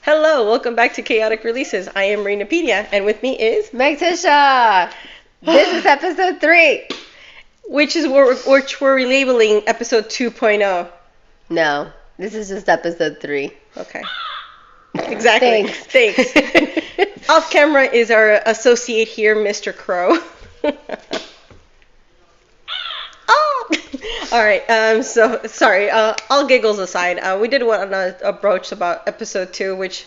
Hello, welcome back to Chaotic Releases. I am Renapedia, and with me is Magticia. This is episode 3. which we're relabeling episode 2.0. No, this is just episode 3. Okay. Exactly. Thanks. Off camera is our associate here, Mr. Crow. Oh! All right. So sorry. All giggles aside, we did want to broach about episode 2, which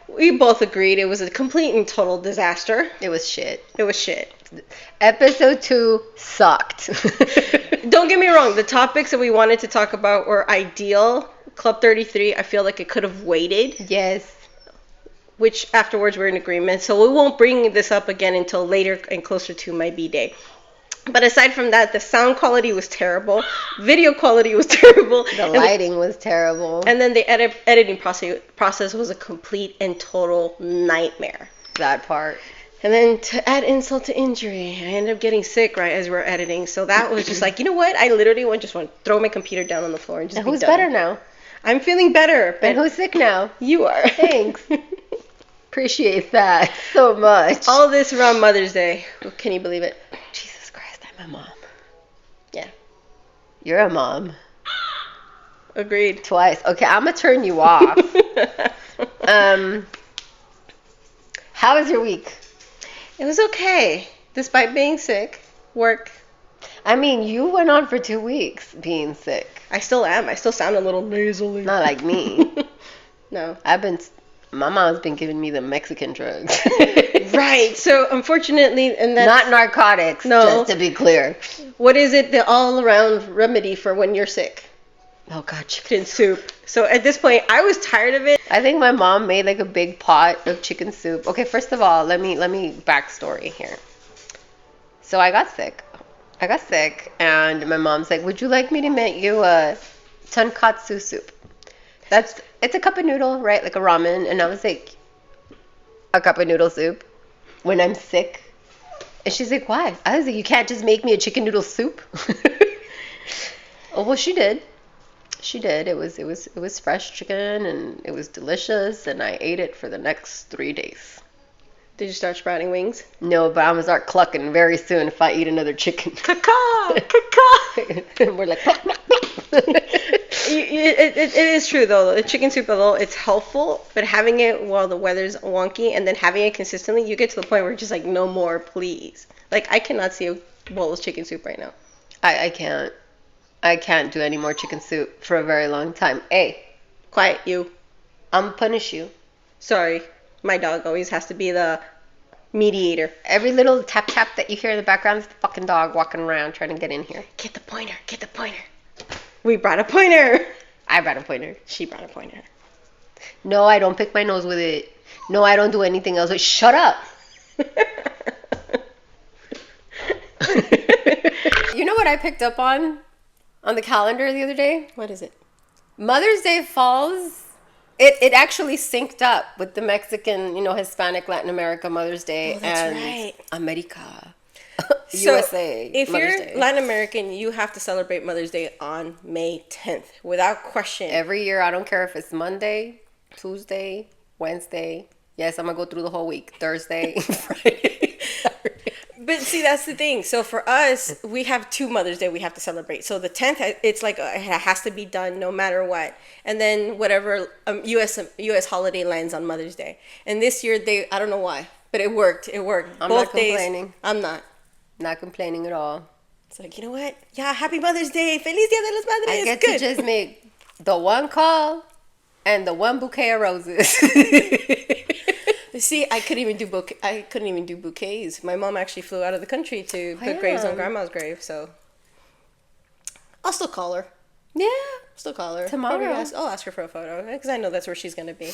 we both agreed it was a complete and total disaster. It was shit. It was shit. Episode 2 sucked. Don't get me wrong. The topics that we wanted to talk about were ideal. Club 33, I feel like it could have waited. Yes. Which afterwards we're in agreement. So we won't bring this up again until later and closer to my B-Day. But aside from that, the sound quality was terrible. Video quality was terrible. The lighting was terrible. And then the editing process was a complete and total nightmare. That part. And then to add insult to injury, I ended up getting sick right as we were editing. So that was just like, you know what? I literally just want to throw my computer down on the floor and just And be who's done. better now? I'm feeling better. And who's sick now? You are. Thanks. Appreciate that so much. All this around Mother's Day. Can you believe it? Jesus Christ, I'm a mom. Yeah. You're a mom. Agreed. Twice. Okay, I'm going to turn you off. How was your week? It was okay, despite being sick. Work. I mean, you went on for 2 weeks being sick. I still am. I still sound a little nasally. Not like me. No. My mom's been giving me the Mexican drugs. Right. So unfortunately, and that's not narcotics. No. Just to be clear. What is it? The all-around remedy for when you're sick? Oh God, Chicken soup. So at this point, I was tired of it. I think my mom made like a big pot of chicken soup. Okay, first of all, let me backstory here. So I got sick, and my mom's like, "Would you like me to make you a tonkatsu soup?" It's a cup of noodle, right? Like a ramen. And I was like, a cup of noodle soup when I'm sick. And she's like, "Why?" I was like, "You can't just make me a chicken noodle soup." Oh, well, she did. She did. It was fresh chicken and it was delicious, and I ate it for the next 3 days. Did you start sprouting wings? No, but I'm gonna start clucking very soon if I eat another chicken. Caw, caw. And we're like, pluck, pluck, pluck. It is true though. The chicken soup, although it's helpful, but having it while the weather's wonky and then having it consistently, you get to the point where you're just like, no more, please. Like I cannot see a bowl of chicken soup right now. I can't do any more chicken soup for a very long time. Hey, Quiet, you. I'm gonna punish you. Sorry, my dog always has to be the mediator. Every little tap tap that you hear in the background is the fucking dog walking around trying to get in here. Get the pointer, get the pointer. We brought a pointer. I brought a pointer. She brought a pointer. No, I don't pick my nose with it. No, I don't do anything else. Shut up. You know what I picked up on the calendar the other day? What is it? Mother's Day falls. It actually synced up with the Mexican, Hispanic, Latin America Mother's Day and right. America. So USA. If Mother's you're Day. Latin American, you have to celebrate Mother's Day on May 10th, without question. Every year, I don't care if it's Monday, Tuesday, Wednesday. Yes, I'm going to go through the whole week. Thursday, Friday, Saturday. But see, that's the thing. So for us, we have 2 Mother's Day we have to celebrate. So the 10th, it's like it has to be done no matter what. And then whatever U.S. holiday lands on Mother's Day. And this year, I don't know why, but it worked. It worked. I'm Both not days. complaining. I'm not. Not complaining at all. It's like, you know what? Yeah, happy Mother's Day. Feliz Dia de las Madres. I get Good. to just make the one call and the one bouquet of roses. See, I couldn't even do bouquets. My mom actually flew out of the country to put graves on Grandma's grave, so I'll still call her. Yeah. Still call her. Tomorrow. Maybe I'll ask her for a photo because I know that's where she's gonna be.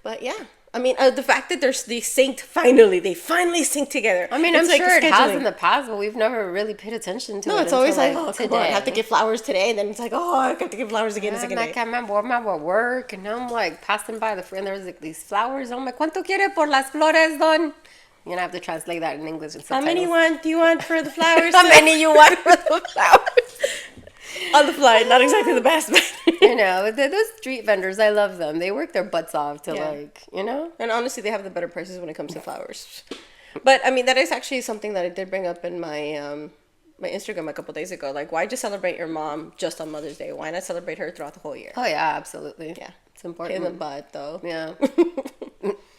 But yeah, I mean, the fact that they finally synced together. I mean, it's I'm like sure it has scheduling. in the past, but we've never really paid attention to it. No, it's always like, until, oh, come today. on, I have to give flowers today, and then it's like, oh, I have to give flowers again the second I'm day. like, I'm at work, and I'm like passing by the friend. There's like these flowers. I'm like, ¿Cuánto quiere por las flores, don? You know, I have to translate that in English and How subtitles. many do you want for the flowers? How many you want for the flowers? On the fly, not exactly the best, but You know, those street vendors, I love them. They work their butts off to Yeah. like, you know? And honestly, they have the better prices when it comes to flowers. But I mean, that is actually something that I did bring up in my Instagram a couple days ago. Like, why just celebrate your mom just on Mother's Day? Why not celebrate her throughout the whole year? Oh yeah, absolutely. Yeah, It's important. in the butt though. Yeah.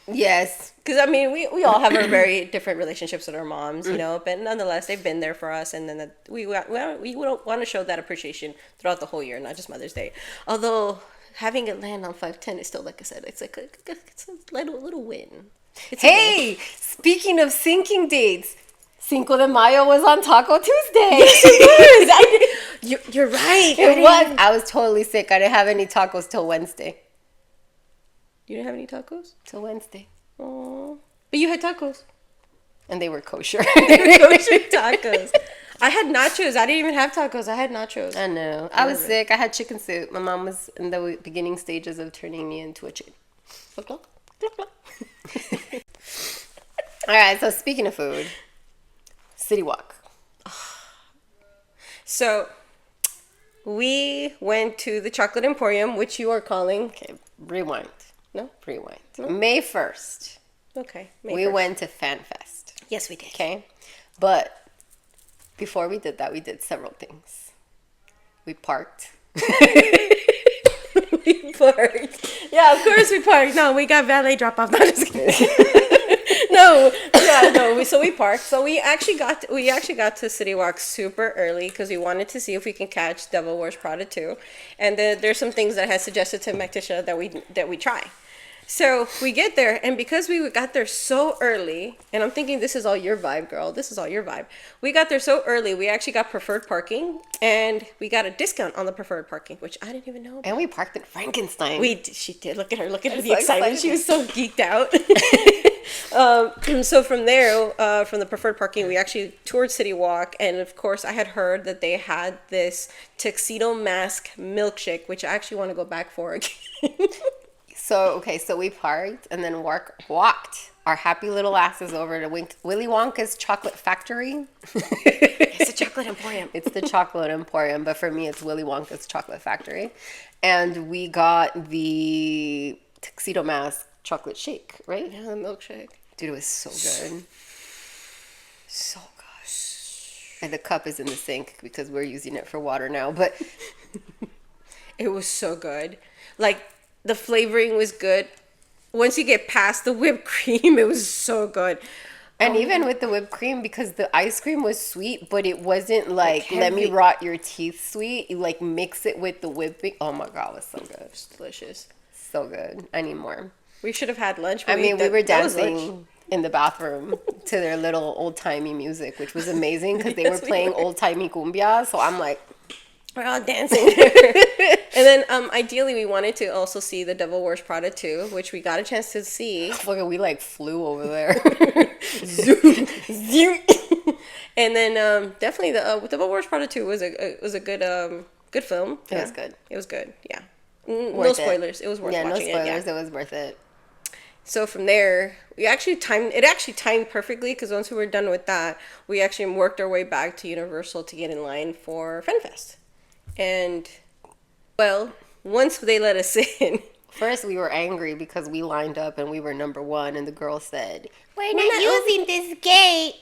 Yes. Because I mean, we all have our very different relationships with our moms, you know. But nonetheless, they've been there for us, and then we want to show that appreciation throughout the whole year, not just Mother's Day. Although having it land on 5/10 is still, like I said, it's like it's a little win. It's a win. Hey, speaking of syncing dates, Cinco de Mayo was on Taco Tuesday. You're right. It was. I was totally sick. I didn't have any tacos till Wednesday. You didn't have any tacos? Till Wednesday. Oh, but you had tacos. And they were kosher. Kosher tacos. I had nachos. I didn't even have tacos. I had nachos. I know. I was sick. I had chicken soup. My mom was in the beginning stages of turning me into a chicken. All right. So speaking of food, CityWalk. So we went to the Chocolate Emporium, which you are calling. Okay, rewind. No? Rewind. No? May 1st, Okay. we went to Fan Fest. Yes, we did. Okay? But before we did that, we did several things. We parked. We parked. Yeah, of course we parked. No, we got valet drop off. No, just kidding. So we parked. So we actually got to CityWalk super early because we wanted to see if we can catch Devil Wears Prada 2, and then there's some things that I had suggested to Magticia that we try. So we get there, and because we got there so early, and I'm thinking this is all your vibe, girl. This is all your vibe. We got there so early, we actually got preferred parking, and we got a discount on the preferred parking, which I didn't even know about. And we parked at Frankenstein. She did. Look at her, the so excitement. excited. She was so geeked out. So from there, from the preferred parking, we actually toured CityWalk, and of course, I had heard that they had this tuxedo mask milkshake, which I actually want to go back for again. So we parked and then walked our happy little asses over to Willy Wonka's Chocolate Factory. It's a chocolate emporium. It's the Chocolate Emporium, but for me, it's Willy Wonka's Chocolate Factory. And we got the tuxedo mask chocolate shake, right? Yeah, the milkshake. Dude, it was so good. So good. And the cup is in the sink because we're using it for water now, but it was so good. Like, the flavoring was good. Once you get past the whipped cream, it was so good. And even with the whipped cream, because the ice cream was sweet, but it wasn't like let me heavy. rot your teeth sweet. You like mix it with the whipping. Oh my God, it was so good. It's delicious. So good. I need more. We should have had lunch. But we were that was lunch. dancing in the bathroom to their little old-timey music, which was amazing because they Yes, were we playing were. old-timey cumbia. So I'm like, we're all dancing. And then ideally we wanted to also see the Devil Wears Prada 2, which we got a chance to see. look, we like flew over there. Zoom, zoom. And then definitely the Devil Wears Prada 2 was a good film. It was good. It was good. Yeah. No Worth it. spoilers. It was worth Yeah, no watching spoilers. it. Yeah. It was worth it. So from there, we actually timed perfectly because once we were done with that, we actually worked our way back to Universal to get in line for Fan Fest. And well, once they let us in, First, we were angry because we lined up and we were number one, and the girl said, "We're not using this gate."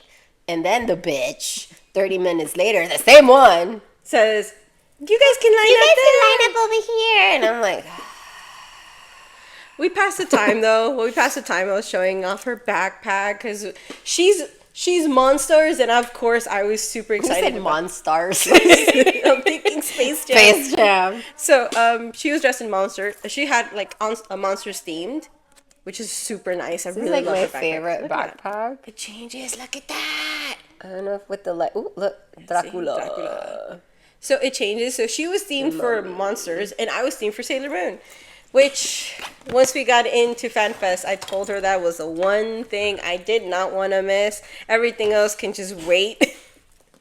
And then the bitch, 30 minutes later, the same one, says, "You guys can line up over here. And I'm like, We passed the time though. Well, we passed the time. I was showing off her backpack because she's Monsters, and of course I was super who excited. said Monstars? I'm thinking Space Jam. Space Jam. So she was dressed in Monster. She had like a Monsters themed, which is super nice. I This really is like love my her backpack. favorite Look at that. backpack. It changes. Look at that. I don't know if with the light. Ooh, look, Dracula. So it changes. So she was themed for Monsters, and I was themed for Sailor Moon. Which, once we got into Fan Fest, I told her that was the one thing I did not want to miss. Everything else can just wait.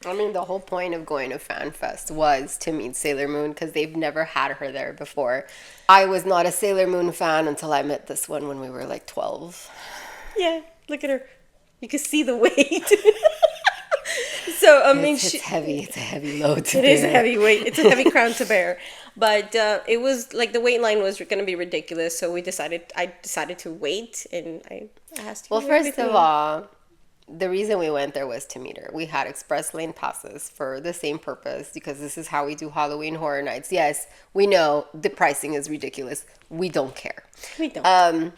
I mean, the whole point of going to Fan Fest was to meet Sailor Moon because they've never had her there before. I was not a Sailor Moon fan until I met this one when we were like 12. Yeah, look at her. You can see the weight. So I mean, It's heavy. It's a heavy load to it bear. is a heavy weight. It's a heavy crown to bear. But it was like the wait line was going to be ridiculous. So I decided to wait, and I asked. Well, you first with me. of all, the reason we went there was to meet her. We had express lane passes for the same purpose because this is how we do Halloween Horror Nights. Yes, we know the pricing is ridiculous. We don't care. We don't.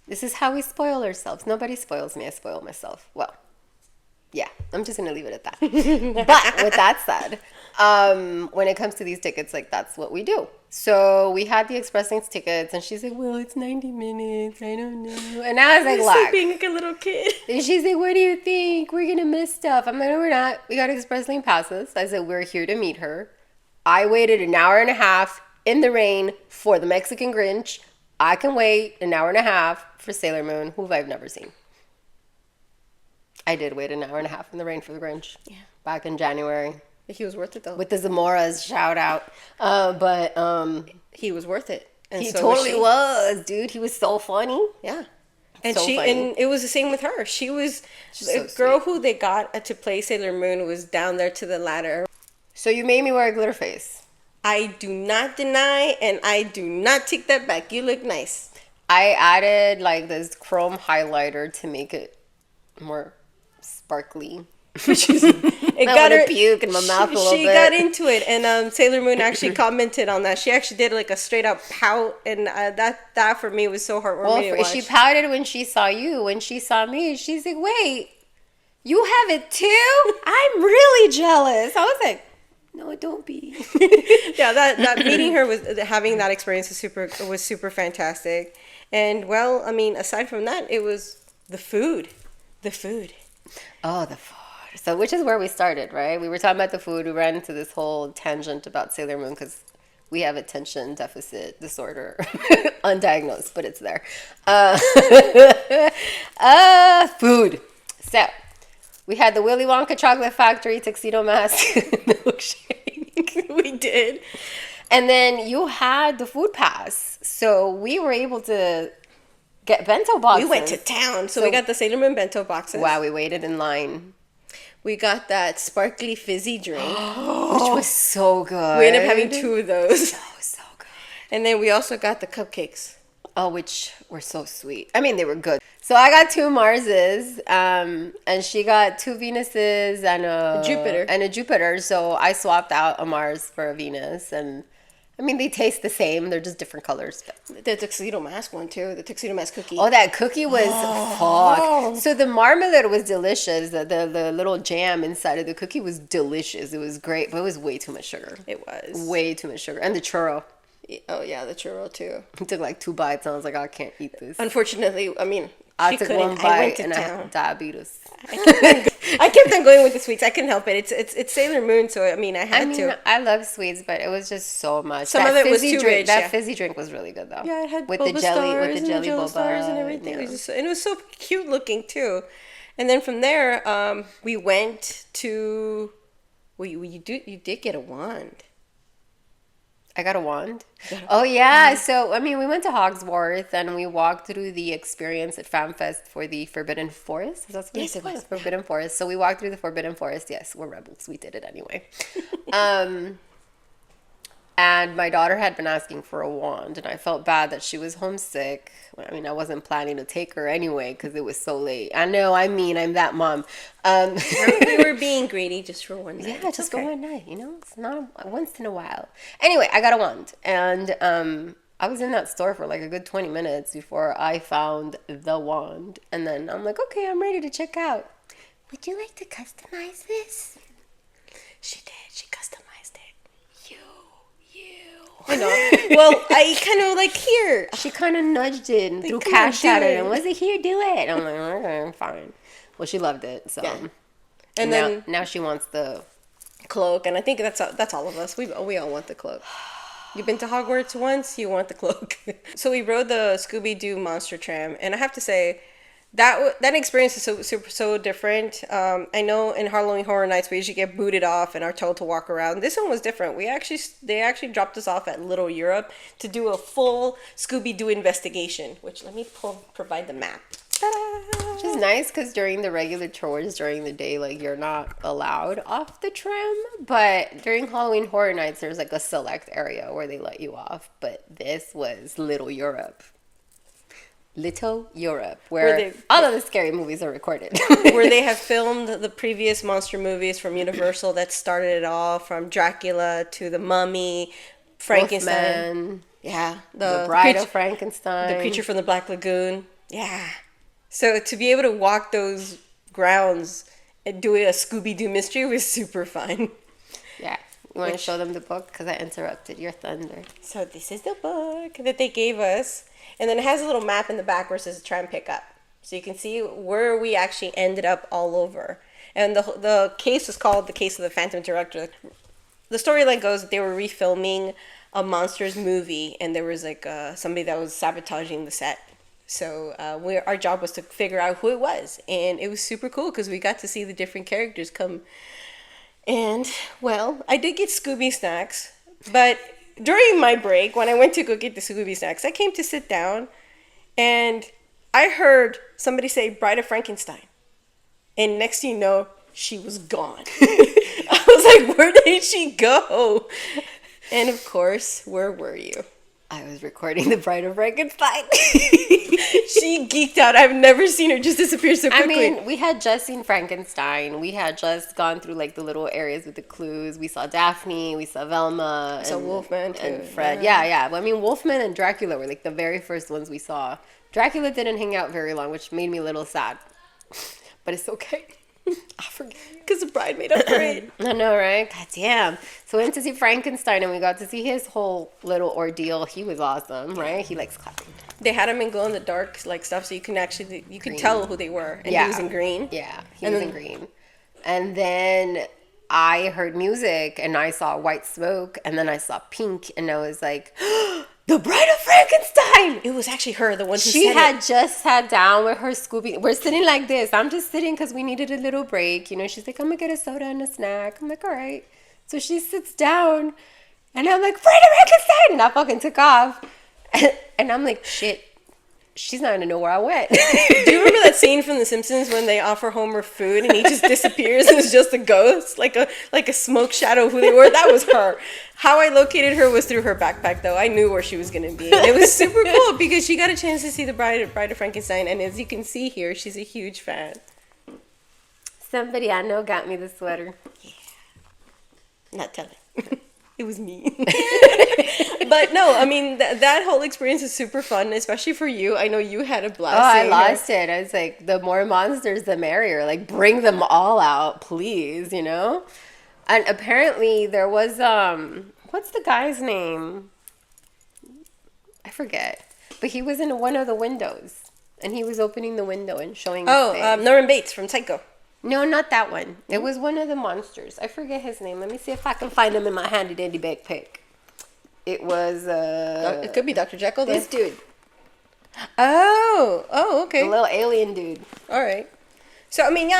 This is how we spoil ourselves. Nobody spoils me. I spoil myself. Well, yeah, I'm just going to leave it at that. But with that said, when it comes to these tickets, like that's what we do. So we had the express lanes tickets, and she's like, well, it's 90 minutes. I don't know. And I was like, Still look. being like a little kid. And she's like, what do you think? We're going to miss stuff. I'm like, no, we're not. We got express lane passes. I said, we're here to meet her. I waited an hour and a half in the rain for the Mexican Grinch. I can wait an hour and a half for Sailor Moon, who I've never seen. I did wait an hour and a half in the rain for the Grinch. Yeah. Back in January. He was worth it though. With the Zamoras, shout out. But he was worth it. And he so totally was, dude. He was so funny. Yeah. And So funny. and it was the same with her. She was She's the so girl sweet. who they got to play Sailor Moon was down there to the ladder. So you made me wear a glitter face. I do not deny, and I do not take that back. You look nice. I added like this chrome highlighter to make it more sparkly. It I got wanna her puke in my mouth a little She bit. got into it, and Sailor Moon actually commented on that. She actually did like a straight up pout, and that for me was so heartwarming to watch. She pouted when she saw you. When she saw me, she's like, "Wait, you have it too? I'm really jealous." I was like, "No, don't be." Yeah, that meeting her was having that experience was super fantastic, and well, I mean, aside from that, it was the food. Oh, the food. So, which is where we started, right? We were talking about the food. We ran into this whole tangent about Sailor Moon because we have attention deficit disorder, undiagnosed, but it's there. Food. So, we had the Willy Wonka Chocolate Factory tuxedo mask milkshake. We did. And then you had the food pass. So, we were able to get bento boxes. We went to town, so we got the Sailor Moon bento boxes. Wow, we waited in line. We got that sparkly fizzy drink. Which was so good. We ended up having 2 of those. So good. And then we also got the cupcakes. Oh, which were so sweet. I mean, they were good. So I got 2 Marses, and she got 2 Venuses and a Jupiter. So I swapped out a Mars for a Venus, and I mean, they taste the same. They're just different colors. The tuxedo mask one too. The tuxedo mask cookie. Oh, that cookie was fuck. So the marmalade was delicious. The little jam inside of the cookie was delicious. It was great, but it was way too much sugar. It was. Way too much sugar. And the churro. Oh yeah, the churro too. I took like 2 bites, and I was like, I can't eat this. Unfortunately, I mean, I she took couldn't. 1 I bite, went to and I town. had diabetes. I kept on going with the sweets. I couldn't help it. It's Sailor Moon, so I mean, I had to. I love sweets, but it was just so much. Some That of it was fizzy too drink, rich, That yeah. fizzy drink was really good though. Yeah, it had with boba the jelly, stars with the and jelly Jello boba stars and everything. yeah. It was just, and it was so cute looking too. And then from there, we went to. Well, you did get a wand. I got a wand. Oh yeah. So I mean, we went to Hogsworth and we walked through the experience at Fan Fest for the Forbidden Forest. Is that what Yes, it it was? was. Forbidden Forest. So we walked through the Forbidden Forest. Yes, we're rebels. We did it anyway. And my daughter had been asking for a wand, and I felt bad that she was homesick. I mean, I wasn't planning to take her anyway because it was so late. I know. I mean, I'm that mom. We were being greedy just for one night. Yeah, just go one night, you know? It's not once in a while. Anyway, I got a wand. And I was in that store for like a good 20 minutes before I found the wand. And then I'm like, okay, I'm ready to check out. Would you like to customize this? She did. She customized it. You. I know. Well, I kind of like here. She kind of nudged it and threw come cash on, do at it it. and was it here, do it. I'm like, okay, fine. Well, she loved it, so. Yeah. And then now she wants the cloak, and I think that's all of us. We all want the cloak. You've been to Hogwarts once, you want the cloak. So we rode the Scooby-Doo Monster Tram, and I have to say that experience is so different. I know in Halloween Horror Nights we usually get booted off and are told to walk around. This one was different. They actually dropped us off at Little Europe to do a full Scooby-Doo investigation. Which let me provide the map. Ta-da! Which is nice because during the regular tours during the day, like you're not allowed off the tram. But during Halloween Horror Nights, there's like a select area where they let you off. But this was Little Europe. Little Europe, where all of the scary movies are recorded. Where they have filmed the previous monster movies from Universal that started it all, from Dracula to The Mummy, Frankenstein. Wolfman, Yeah. the Bride of Frankenstein. The Creature from the Black Lagoon. Yeah. So to be able to walk those grounds and do a Scooby-Doo mystery was super fun. Yeah. You want to show them the book? Because I interrupted your thunder. So this is the book that they gave us. And then it has a little map in the back where it says try and pick up. So you can see where we actually ended up all over. And the case was called The Case of the Phantom Director. The storyline goes that they were refilming a Monsters movie, and there was like somebody that was sabotaging the set. So our job was to figure out who it was. And it was super cool because we got to see the different characters come. And, well, I did get Scooby snacks, but during my break, when I went to go get the Scooby snacks, I came to sit down, and I heard somebody say Bride of Frankenstein. And next thing you know, she was gone. I was like, where did she go? And of course, where were you? I was recording The Bride of Frankenstein. She geeked out. I've never seen her just disappear so quickly. I mean, we had just seen Frankenstein. We had just gone through like the little areas with the clues. We saw Daphne. We saw Velma. We saw Wolfman too. And Fred. Yeah. I mean, Wolfman and Dracula were like the very first ones we saw. Dracula didn't hang out very long, which made me a little sad. But it's okay. I forget. Because the bride made up for it. I know, right? God damn. So we went to see Frankenstein, and we got to see his whole little ordeal. He was awesome, right? He likes clapping. They had him in glow in the dark like stuff, so you can tell who they were. And he was in green. Yeah, he was in green. And then I heard music, and I saw white smoke, and then I saw pink, and I was like, the Bride of Frankenstein! It was actually her, the one who She had just sat down with her Scooby. We're sitting like this. I'm just sitting because we needed a little break. You know, she's like, I'm going to get a soda and a snack. I'm like, all right. So she sits down, and I'm like, Bride of Frankenstein! And I fucking took off. And I'm like, shit, she's not going to know where I went. Do you remember that scene from The Simpsons when they offer Homer food and he just disappears and it's just a ghost, like a smoke shadow of who they were? That was her. How I located her was through her backpack, though. I knew where she was going to be. And it was super cool because she got a chance to see the Bride of Frankenstein. And as you can see here, she's a huge fan. Somebody I know got me the sweater. Yeah. Not telling. It was me. But no, I mean, that whole experience is super fun, especially for you. I know you had a blast. Oh, I lost it. I was like, the more monsters, the merrier. Like, bring them all out, please, you know? And apparently there was, what's the guy's name? I forget. But he was in one of the windows. And he was opening the window and showing his face. Norman Bates from Psycho. No, not that one. It was one of the monsters. I forget his name. Let me see if I can find him in my handy dandy backpack. It was it could be Dr. Jekyll. This dude. Oh, okay. The little alien dude. All right. So I mean,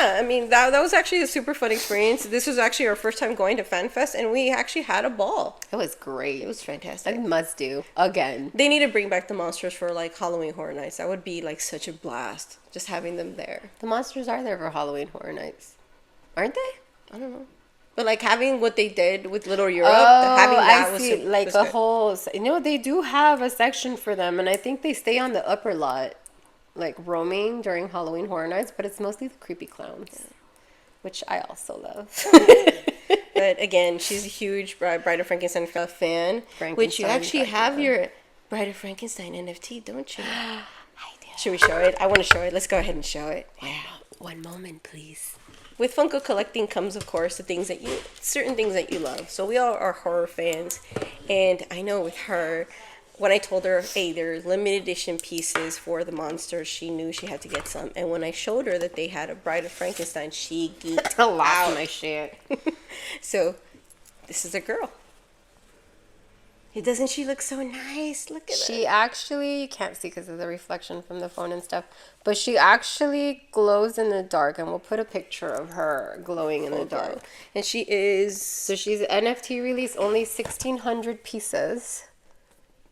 that was actually a super fun experience. This was actually our first time going to Fan Fest, and we actually had a ball. It was great. It was fantastic. I must do again. They need to bring back the monsters for like Halloween Horror Nights. That would be like such a blast, just having them there. The monsters are there for Halloween Horror Nights, aren't they? I don't know. But like having what they did with Little Europe, having that was super, like was a good. whole. You know, they do have a section for them, and I think they stay on the upper lot, like roaming during Halloween Horror Nights. But it's mostly the creepy clowns, which I also love. But again, she's a huge Bride of Frankenstein fan, which you actually have your Bride of Frankenstein NFT, don't you? I do. Should we show it? I want to show it. Let's go ahead and show it. Yeah. One moment, please. With Funko collecting comes, of course, certain things that you love. So we all are horror fans, and I know with her, when I told her, hey, there are limited edition pieces for the monsters, she knew she had to get some. And when I showed her that they had a Bride of Frankenstein, she geeked I lost out. my shit. So this is a girl. Doesn't she look so nice? Look at her. She actually, you can't see because of the reflection from the phone and stuff, but she actually glows in the dark, and we'll put a picture of her glowing in the dark. And she is... So she's NFT release, only 1,600 pieces.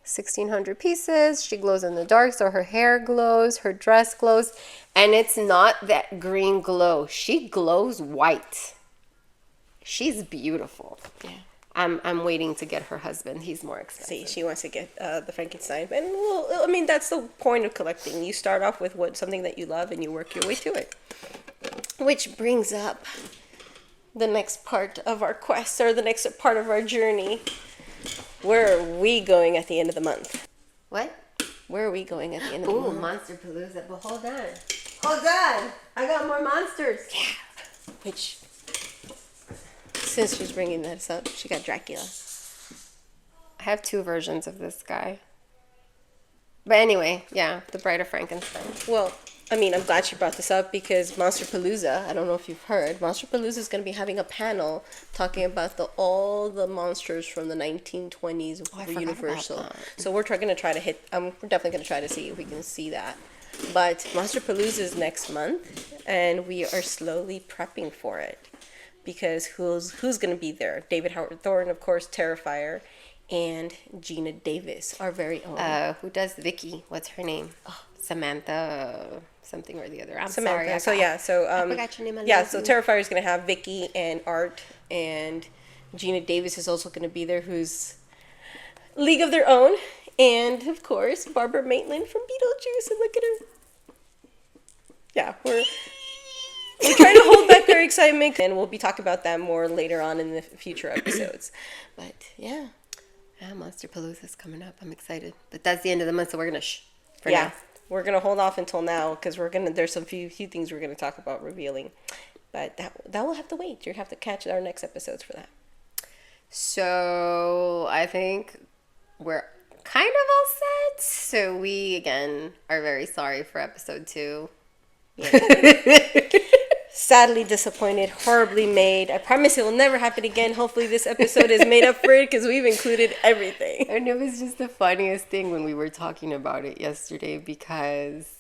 1,600 pieces. She glows in the dark, so her hair glows, her dress glows. And it's not that green glow. She glows white. She's beautiful. Yeah. I'm waiting to get her husband. He's more expensive. See, she wants to get the Frankenstein. And, well, I mean, that's the point of collecting. You start off with something that you love and you work your way to it. Which brings up the next part of our quest, or the next part of our journey. Where are we going at the end of the month? What? Where are we going at the end of the month? Ooh, Monsterpalooza. But hold on. Hold on. I got more monsters. Yeah. Which, since she's bringing this up, she got Dracula. I have 2 versions of this guy. But anyway, yeah, the Bride of Frankenstein. Well, I mean, I'm glad she brought this up because Monsterpalooza, I don't know if you've heard, Monsterpalooza is going to be having a panel talking about all the monsters from the 1920s for Universal. So we're definitely going to try to see if we can see that. But Monsterpalooza is next month, and we are slowly prepping for it because who's going to be there? David Howard Thornton, of course, Terrifier, and Gina Davis, our very own. Who does Vicky? What's her name? Oh, Samantha something or the other. I'm Samantha. sorry. I forgot your name. So Terrifier is going to have Vicky and Art, and Gina Davis is also going to be there, who's League of Their Own, and of course Barbara Maitland from Beetlejuice. And look at her. Yeah, we're trying to hold back our excitement, and we'll be talking about that more later on in the future episodes. But yeah. Monsterpalooza is coming up. I'm excited. But that's the end of the month, so we're going to now. We're going to hold off until now because there's some few things we're going to talk about revealing. But that will have to wait. You'll have to catch our next episodes for that. So I think we're kind of all set. So we, again, are very sorry for episode 2. Yeah. Sadly disappointed, horribly made. I promise it will never happen again. Hopefully this episode is made up for it because we've included everything. And it was just the funniest thing when we were talking about it yesterday because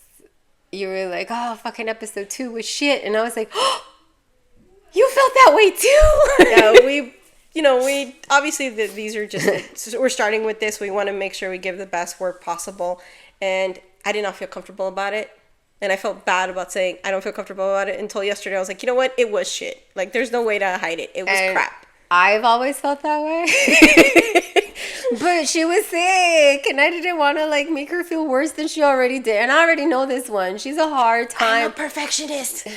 you were like, oh, fucking episode 2 was shit. And I was like, oh, you felt that way too? Yeah, we obviously these are just, we're starting with this. We want to make sure we give the best work possible. And I did not feel comfortable about it. And I felt bad about saying I don't feel comfortable about it until yesterday. I was like, you know what? It was shit. Like, there's no way to hide it. It was crap. I've always felt that way. But she was sick, and I didn't want to, make her feel worse than she already did. And I already know this one. She's a hard time. I'm a perfectionist.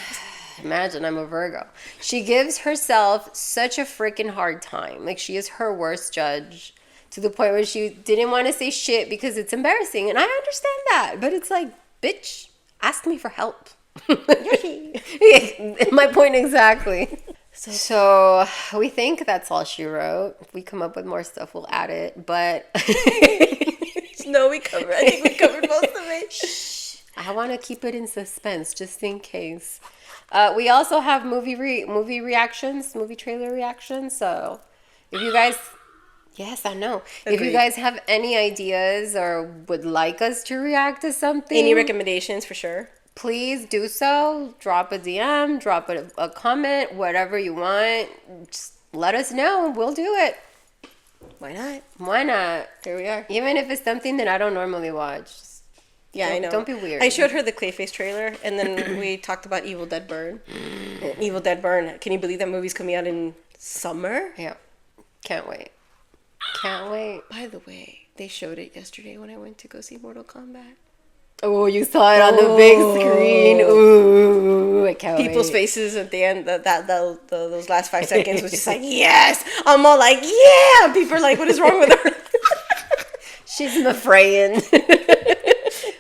Imagine, I'm a Virgo. She gives herself such a freaking hard time. Like, she is her worst judge to the point where she didn't want to say shit because it's embarrassing. And I understand that. But it's like, bitch, ask me for help. My point exactly. So we think that's all she wrote. If we come up with more stuff, we'll add it. But no, I think we covered most of it. Shh. I want to keep it in suspense just in case. We also have movie reactions, movie trailer reactions. So if you guys, yes, I know. Agreed. If you guys have any ideas or would like us to react to something, any recommendations for sure, please do so. Drop a DM, drop a comment, whatever you want. Just let us know. We'll do it. Why not? Why not? Here we are. Even if it's something that I don't normally watch. Yeah, I know. Don't be weird. I showed her the Clayface trailer, and then we talked about Evil Dead Burn. Evil Dead Burn. Can you believe that movie's coming out in summer? Yeah. Can't wait. Can't wait. By the way, they showed it yesterday when I went to go see Mortal Kombat. Oh, you saw it on the big screen. Ooh, I can't wait. People's faces at the end, those last 5 seconds was just like, yes! I'm all like, yeah! People are like, what is wrong with her? She's Mafrayan.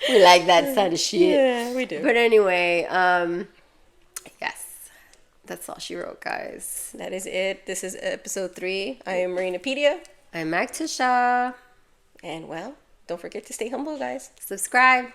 We like that sort of shit. Yeah, we do. But anyway, yes. That's all she wrote, guys. That is it. This is episode 3. I am Marinapedia. I'm Magticia. And, well, don't forget to stay humble, guys. Subscribe.